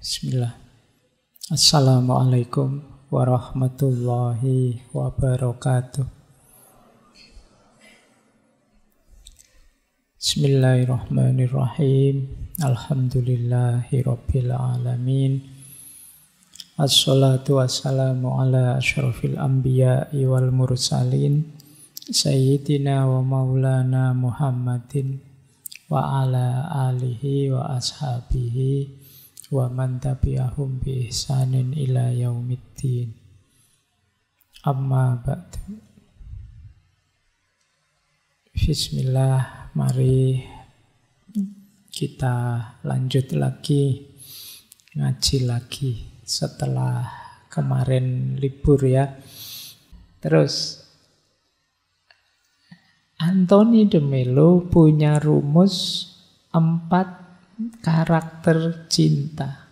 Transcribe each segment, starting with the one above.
Bismillah. Assalamualaikum warahmatullahi wabarakatuh. Bismillahirrahmanirrahim. Alhamdulillahi rabbil alamin. Assalatu wassalamu ala asyrafil anbiya'i wal mursalin Sayyidina wa maulana Muhammadin wa ala alihi wa ashabihi wa man tabi'ahum bi ihsanin ila yaumiddin. Amma ba'du. Bismillah, mari kita lanjut lagi, ngaji lagi setelah kemarin libur ya. Terus Anthony de Melo punya rumus 4 karakter cinta.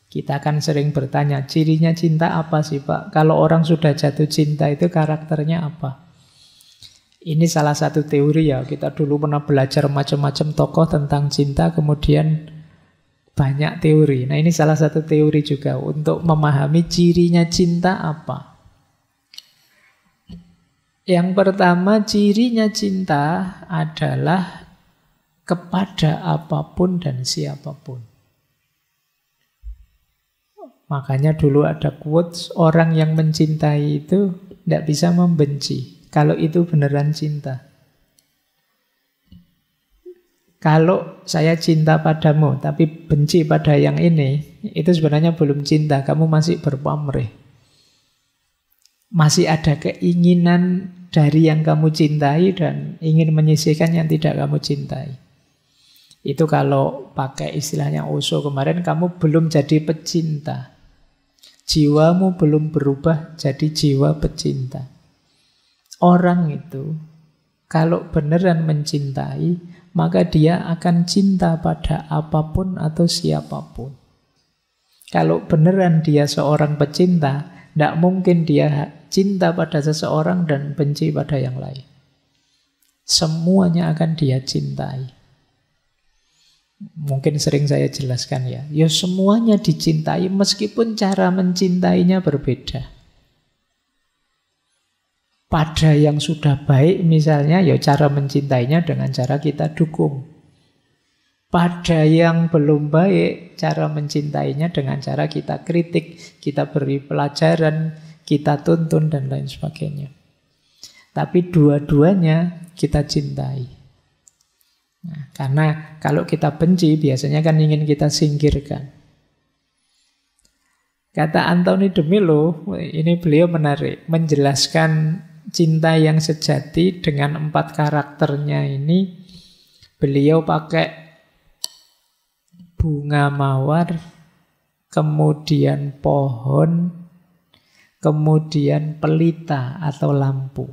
Kita kan sering bertanya, cirinya cinta apa sih Pak? Kalau orang sudah jatuh cinta itu karakternya apa? Ini salah satu teori ya. Kita dulu pernah belajar macam-macam tokoh tentang cinta, kemudian banyak teori. Nah ini salah satu teori juga untuk memahami cirinya cinta apa. Yang pertama, cirinya cinta adalah kepada apapun dan siapapun. Makanya dulu ada quotes, orang yang mencintai itu tidak bisa membenci, kalau itu beneran cinta. Kalau saya cinta padamu, tapi benci pada yang ini, itu sebenarnya belum cinta, kamu masih berpamrih. Masih ada keinginan dari yang kamu cintai dan ingin menyisihkan yang tidak kamu cintai. Itu kalau pakai istilahnya Osho kemarin, kamu belum jadi pecinta. Jiwamu belum berubah jadi jiwa pecinta. Orang itu kalau beneran mencintai, maka dia akan cinta pada apapun atau siapapun. Kalau beneran dia seorang pecinta, tidak mungkin dia cinta pada seseorang dan benci pada yang lain. Semuanya akan dia cintai. Mungkin sering saya jelaskan ya. Ya semuanya dicintai meskipun cara mencintainya berbeda. Pada yang sudah baik misalnya, ya cara mencintainya dengan cara kita dukung. Pada yang belum baik, cara mencintainya dengan cara kita kritik, kita beri pelajaran, kita tuntun dan lain sebagainya. Tapi dua-duanya kita cintai. Nah, karena kalau kita benci biasanya kan ingin kita singkirkan. Kata Anthony de Melo, ini beliau menarik, menjelaskan cinta yang sejati dengan 4 karakternya ini. Beliau pakai bunga mawar, kemudian pohon, kemudian pelita atau lampu.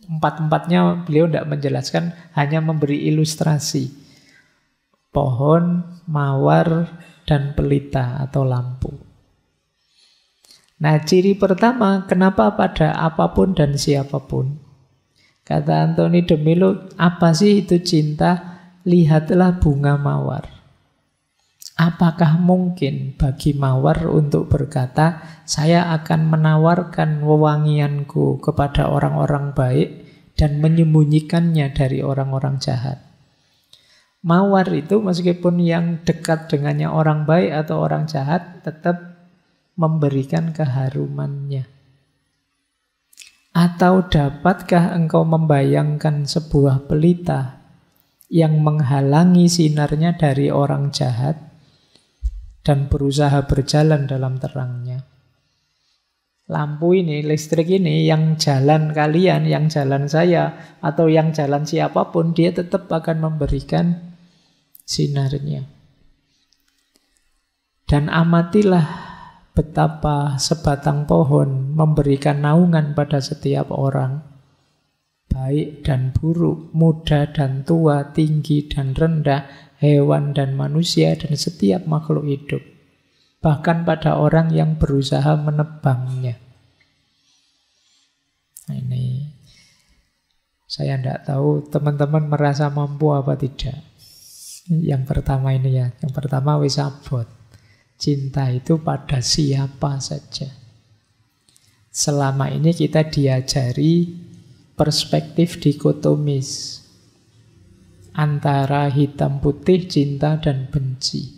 4-4-nya beliau tidak menjelaskan, hanya memberi ilustrasi. Pohon, mawar, dan pelita atau lampu. Nah, ciri pertama, kenapa pada apapun dan siapapun? Kata Anthony de Melo, apa sih itu cinta? Lihatlah bunga mawar. Apakah mungkin bagi mawar untuk berkata, saya akan menawarkan wewangianku kepada orang-orang baik dan menyembunyikannya dari orang-orang jahat? Mawar itu meskipun yang dekat dengannya orang baik atau orang jahat, tetap memberikan keharumannya. Atau dapatkah engkau membayangkan sebuah pelita yang menghalangi sinarnya dari orang jahat dan berusaha berjalan dalam terangnya? Lampu ini, listrik ini, yang jalan kalian, yang jalan saya, atau yang jalan siapapun, dia tetap akan memberikan sinarnya. Dan amatilah betapa sebatang pohon memberikan naungan pada setiap orang, baik dan buruk, muda dan tua, tinggi dan rendah, hewan dan manusia, dan setiap makhluk hidup. Bahkan pada orang yang berusaha menebangnya. Nah ini, saya tidak tahu teman-teman merasa mampu apa tidak. Yang pertama ini ya. Yang pertama wis abot. Cinta itu pada siapa saja. Selama ini kita diajari perspektif dikotomis antara hitam putih, cinta dan benci.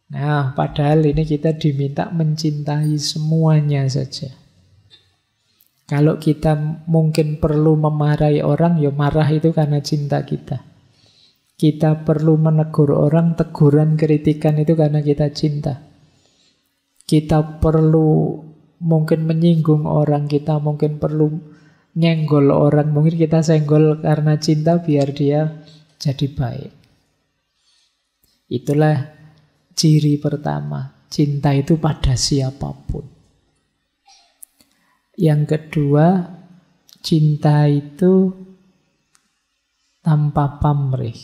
Nah, padahal ini kita diminta mencintai semuanya saja. Kalau kita mungkin perlu memarahi orang, ya marah itu karena cinta kita. Kita perlu menegur orang, teguran, kritikan itu karena kita cinta. Kita perlu mungkin menyinggung orang, kita mungkin perlu nyenggol orang, mungkin kita senggol karena cinta biar dia jadi baik. Itulah ciri pertama, cinta itu pada siapapun. Yang kedua, cinta itu tanpa pamrih.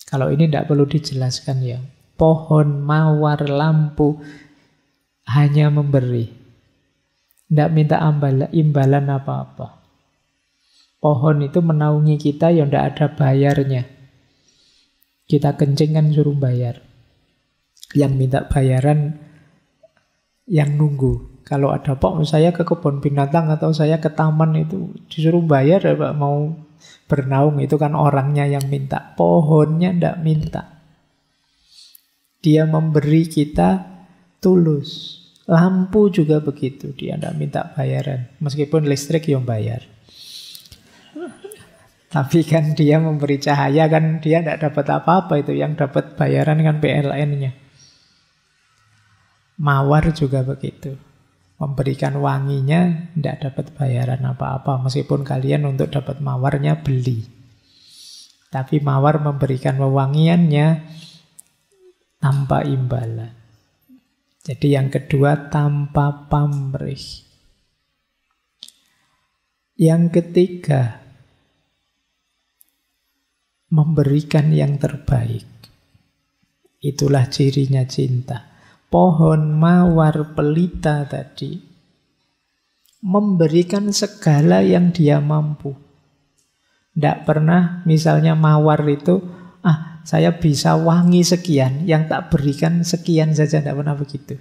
Kalau ini tidak perlu dijelaskan ya. Pohon, mawar, lampu hanya memberi. Tidak minta imbalan apa-apa. Pohon itu menaungi kita ya tidak ada bayarnya. Kita kencing kan suruh bayar. Yang minta bayaran yang nunggu. Kalau ada saya ke kebun binatang atau saya ke taman itu disuruh bayar ya Pak, mau bernaung, itu kan orangnya yang minta. Pohonnya tidak minta. Dia memberi kita tulus. Lampu juga begitu, dia tidak minta bayaran. Meskipun listrik yang bayar. Tapi kan dia memberi cahaya, kan dia tidak dapat apa-apa itu. Yang dapat bayaran kan PLN-nya. Mawar juga begitu. Memberikan wanginya tidak dapat bayaran apa-apa. Meskipun kalian untuk dapat mawarnya beli. Tapi mawar memberikan wewangiannya tanpa imbalan. Jadi yang kedua, tanpa pamrih. Yang ketiga, memberikan yang terbaik. Itulah cirinya cinta. Pohon, mawar, pelita tadi memberikan segala yang dia mampu. Tidak pernah misalnya mawar itu, saya bisa wangi sekian, yang tak berikan sekian saja, tidak pernah begitu.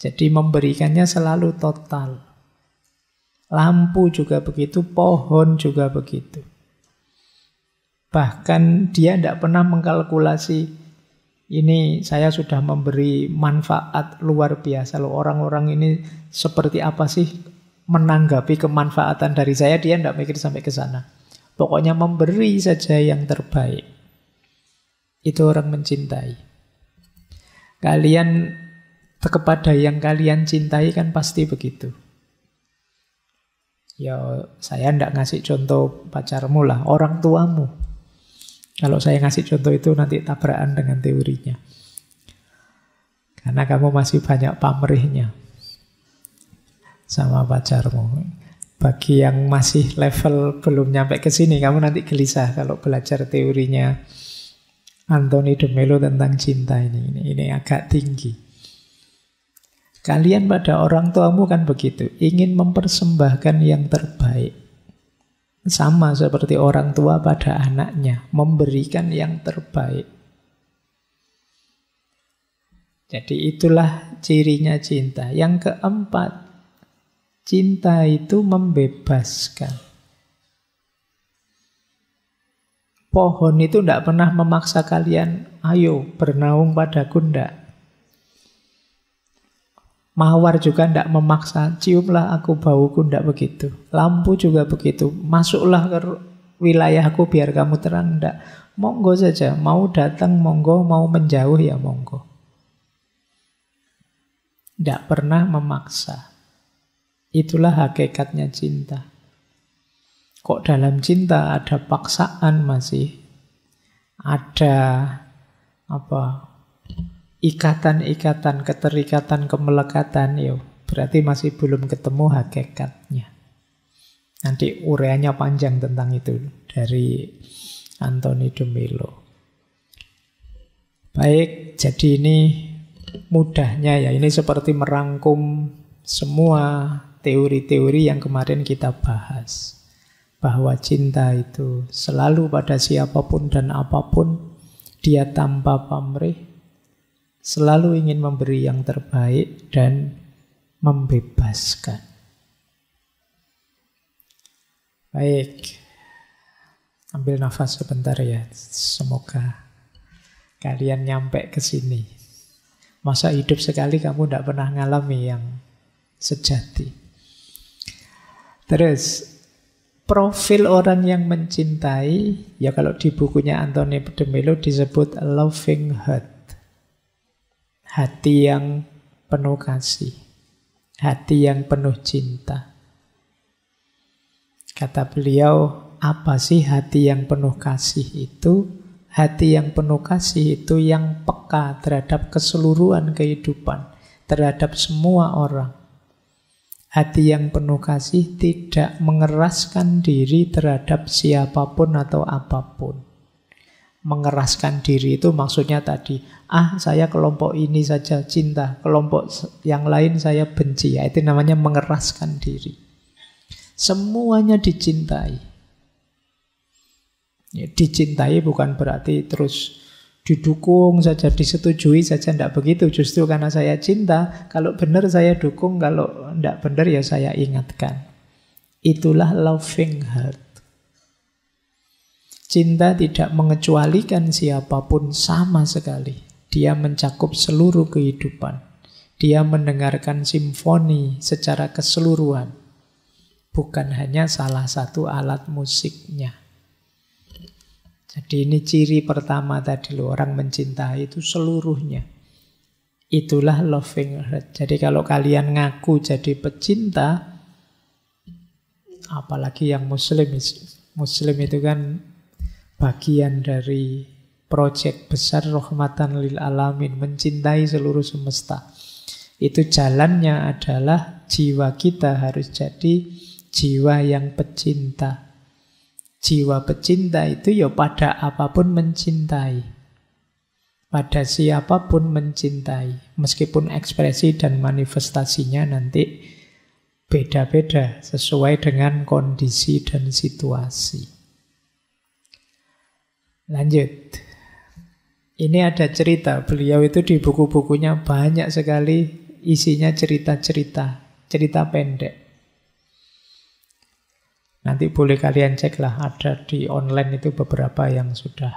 Jadi memberikannya selalu total. Lampu juga begitu, pohon juga begitu. Bahkan dia tidak pernah mengkalkulasi, ini saya sudah memberi manfaat luar biasa loh. Orang-orang ini seperti apa sih menanggapi kemanfaatan dari saya, dia tidak mikir sampai ke sana. Pokoknya memberi saja yang terbaik. Itu orang mencintai. Kalian kepada yang kalian cintai kan pasti begitu. Ya saya tidak ngasih contoh pacarmu lah, orang tuamu. Kalau saya ngasih contoh itu nanti tabrakan dengan teorinya. Karena kamu masih banyak pamrihnya sama pacarmu. Bagi yang masih level belum nyampe ke sini, kamu nanti gelisah kalau belajar teorinya Anthony de Melo tentang cinta ini. Ini agak tinggi. Kalian pada orang tuamu kan begitu, ingin mempersembahkan yang terbaik. Sama seperti orang tua pada anaknya, memberikan yang terbaik. Jadi itulah cirinya cinta. Yang keempat, cinta itu membebaskan. Pohon itu tidak pernah memaksa kalian, ayo bernaung padaku, tidak. Mawar juga tidak memaksa, ciumlah aku bauku, tidak begitu. Lampu juga begitu, masuklah ke wilayahku biar kamu terang, tidak. Monggo saja, mau datang monggo, mau menjauh ya monggo. Tidak pernah memaksa. Itulah hakikatnya cinta. Kok dalam cinta ada paksaan masih? Ada ikatan-ikatan, keterikatan, kemelekatan, berarti masih belum ketemu hakikatnya. Nanti ureanya panjang tentang itu dari Anthony de Melo. Baik, jadi ini mudahnya ya, ini seperti merangkum semua teori-teori yang kemarin kita bahas. bahwa cinta itu selalu pada siapapun dan apapun, dia tanpa pamrih, selalu ingin memberi yang terbaik dan membebaskan. Baik, ambil nafas sebentar ya. Semoga kalian nyampe ke sini. Masa hidup sekali kamu tidak pernah ngalami yang sejati. Terus, profil orang yang mencintai, ya kalau di bukunya Anthony de Mello disebut loving heart. Hati yang penuh kasih. Hati yang penuh cinta. Kata beliau, apa sih hati yang penuh kasih itu? Hati yang penuh kasih itu yang peka terhadap keseluruhan kehidupan, terhadap semua orang. Hati yang penuh kasih tidak mengeraskan diri terhadap siapapun atau apapun. Mengeraskan diri itu maksudnya tadi, saya kelompok ini saja cinta, kelompok yang lain saya benci. Ya, itu namanya mengeraskan diri. Semuanya dicintai. Ya, dicintai bukan berarti terus didukung saja, disetujui saja, tidak begitu. Justru karena saya cinta, kalau benar saya dukung, kalau tidak benar ya saya ingatkan. Itulah loving heart. Cinta tidak mengecualikan siapapun sama sekali. Dia mencakup seluruh kehidupan. Dia mendengarkan simfoni secara keseluruhan. Bukan hanya salah satu alat musiknya. Jadi ini ciri pertama tadi loh, orang mencintai itu seluruhnya. Itulah loving heart. Jadi kalau kalian ngaku jadi pecinta, apalagi yang Muslim itu kan bagian dari proyek besar rahmatan lil alamin, mencintai seluruh semesta. Itu jalannya adalah jiwa kita harus jadi jiwa yang pecinta. Jiwa pecinta itu ya pada apapun mencintai. Pada siapapun mencintai. Meskipun ekspresi dan manifestasinya nanti beda-beda sesuai dengan kondisi dan situasi. Lanjut. Ini ada cerita. Beliau itu di buku-bukunya banyak sekali isinya cerita-cerita. Cerita pendek. Nanti boleh kalian cek lah, ada di online itu beberapa yang sudah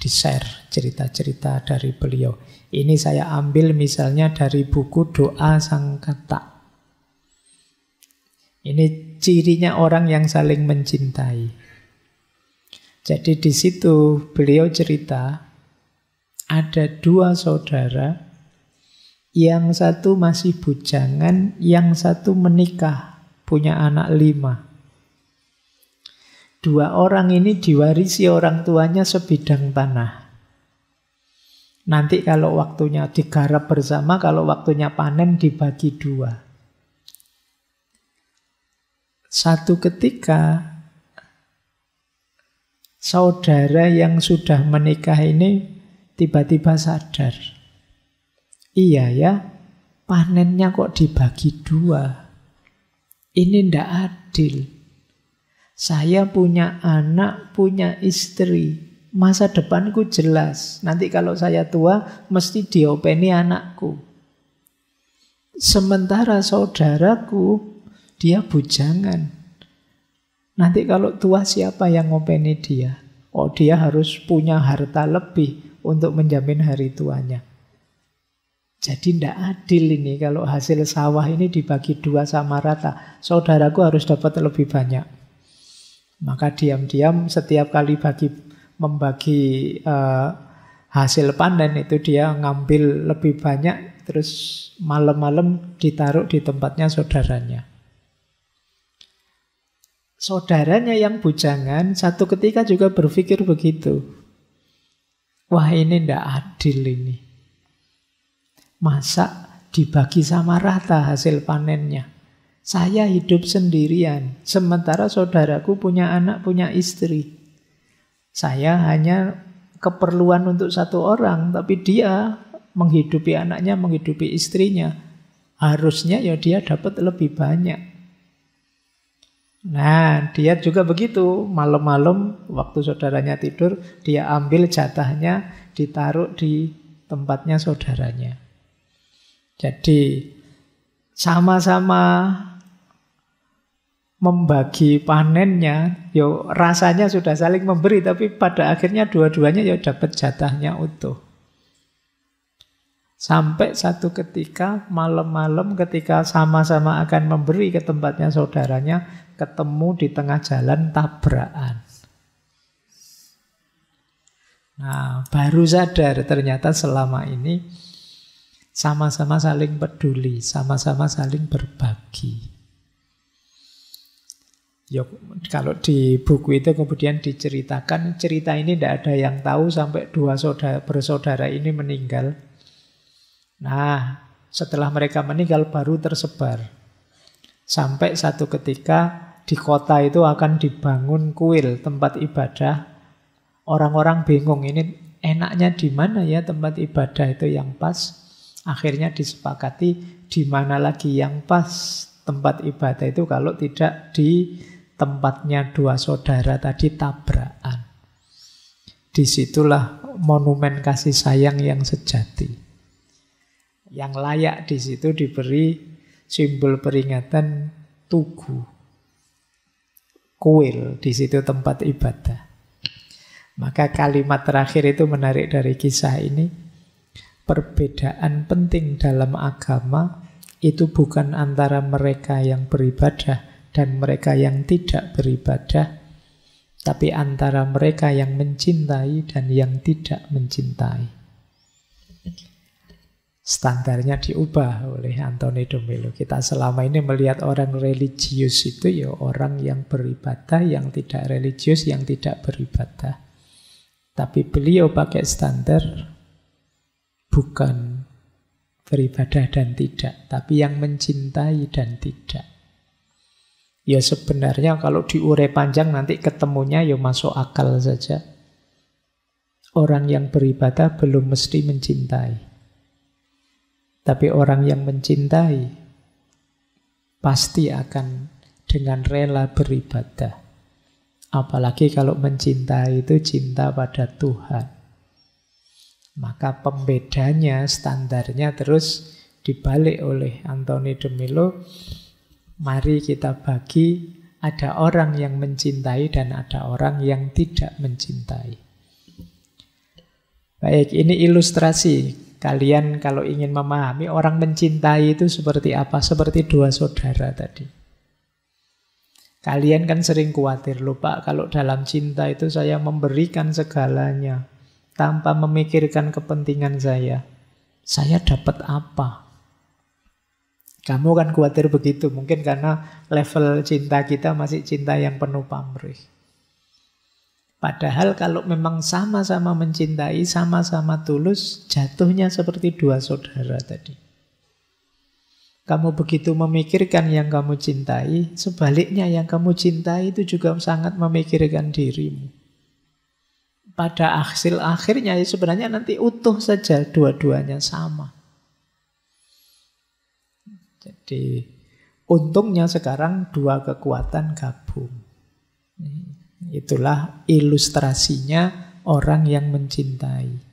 di-share cerita-cerita dari beliau. Ini saya ambil misalnya dari buku Doa Sang Kata. Ini cirinya orang yang saling mencintai. Jadi di situ beliau cerita, ada dua saudara, yang satu masih bujangan, yang satu menikah, punya anak 5. Dua orang ini diwarisi orang tuanya sebidang tanah. Nanti kalau waktunya digarap bersama, kalau waktunya panen dibagi 2. Satu ketika, saudara yang sudah menikah ini tiba-tiba sadar. Iya ya, panennya kok dibagi 2. Ini ndak adil. Saya punya anak, punya istri. Masa depanku jelas. Nanti kalau saya tua, mesti diopeni anakku. Sementara saudaraku, dia bujangan. Nanti kalau tua, siapa yang ngopeni dia? Oh, dia harus punya harta lebih untuk menjamin hari tuanya. Jadi tidak adil ini kalau hasil sawah ini dibagi 2 sama rata. Saudaraku harus dapat lebih banyak. Maka diam-diam setiap kali membagi hasil panen itu dia ngambil lebih banyak, terus malam-malam ditaruh di tempatnya saudaranya. Saudaranya yang bujangan satu ketika juga berpikir begitu. Wah, ini tidak adil ini. Masa dibagi sama rata hasil panennya? Saya hidup sendirian, sementara saudaraku punya anak, punya istri. Saya hanya keperluan untuk 1 orang, tapi dia menghidupi anaknya, menghidupi istrinya. Harusnya ya dia dapat lebih banyak. Nah, dia juga begitu. Malam-malam waktu saudaranya tidur, dia ambil jatahnya, ditaruh di tempatnya saudaranya. Jadi sama-sama membagi panennya, yo rasanya sudah saling memberi, tapi pada akhirnya dua-duanya yo dapat jatahnya utuh. Sampai satu ketika malam-malam ketika sama-sama akan memberi ke tempatnya saudaranya, ketemu di tengah jalan tabrakan. Nah, baru sadar ternyata selama ini sama-sama saling peduli, sama-sama saling berbagi. Kalau di buku itu kemudian diceritakan, cerita ini tidak ada yang tahu sampai dua bersaudara ini meninggal. Nah, setelah mereka meninggal baru tersebar. Sampai satu ketika di kota itu akan dibangun kuil, tempat ibadah. Orang-orang bingung, ini enaknya di mana ya tempat ibadah itu yang pas. Akhirnya disepakati di mana lagi yang pas tempat ibadah itu kalau tidak di tempatnya dua saudara tadi tabrakan. Disitulah monumen kasih sayang yang sejati. Yang layak di situ diberi simbol peringatan tugu, kuil, di situ tempat ibadah. Maka kalimat terakhir itu menarik dari kisah ini. Perbedaan penting dalam agama itu bukan antara mereka yang beribadah dan mereka yang tidak beribadah, tapi antara mereka yang mencintai dan yang tidak mencintai. Standarnya diubah oleh Anthony de Mello. Kita selama ini melihat orang religius itu ya orang yang beribadah, yang tidak religius, yang tidak beribadah. Tapi beliau pakai standar bukan beribadah dan tidak, tapi yang mencintai dan tidak. Ya sebenarnya kalau diurai panjang nanti ketemunya ya masuk akal saja. Orang yang beribadah belum mesti mencintai. Tapi orang yang mencintai pasti akan dengan rela beribadah. Apalagi kalau mencintai itu cinta pada Tuhan. Maka pembedanya, standarnya terus dibalik oleh Anthony de Mello. Mari kita bagi, ada orang yang mencintai dan ada orang yang tidak mencintai. Baik, ini ilustrasi. Kalian kalau ingin memahami orang mencintai itu seperti apa? Seperti dua saudara tadi. Kalian kan sering khawatir, loh Pak, kalau dalam cinta itu saya memberikan segalanya tanpa memikirkan kepentingan saya dapat apa? Kamu kan khawatir begitu, mungkin karena level cinta kita masih cinta yang penuh pamrih. Padahal kalau memang sama-sama mencintai, sama-sama tulus, jatuhnya seperti dua saudara tadi. Kamu begitu memikirkan yang kamu cintai, sebaliknya yang kamu cintai itu juga sangat memikirkan dirimu. Pada hasil akhirnya ya sebenarnya nanti utuh saja, dua-duanya sama. Jadi untungnya sekarang dua kekuatan gabung. Itulah ilustrasinya orang yang mencintai.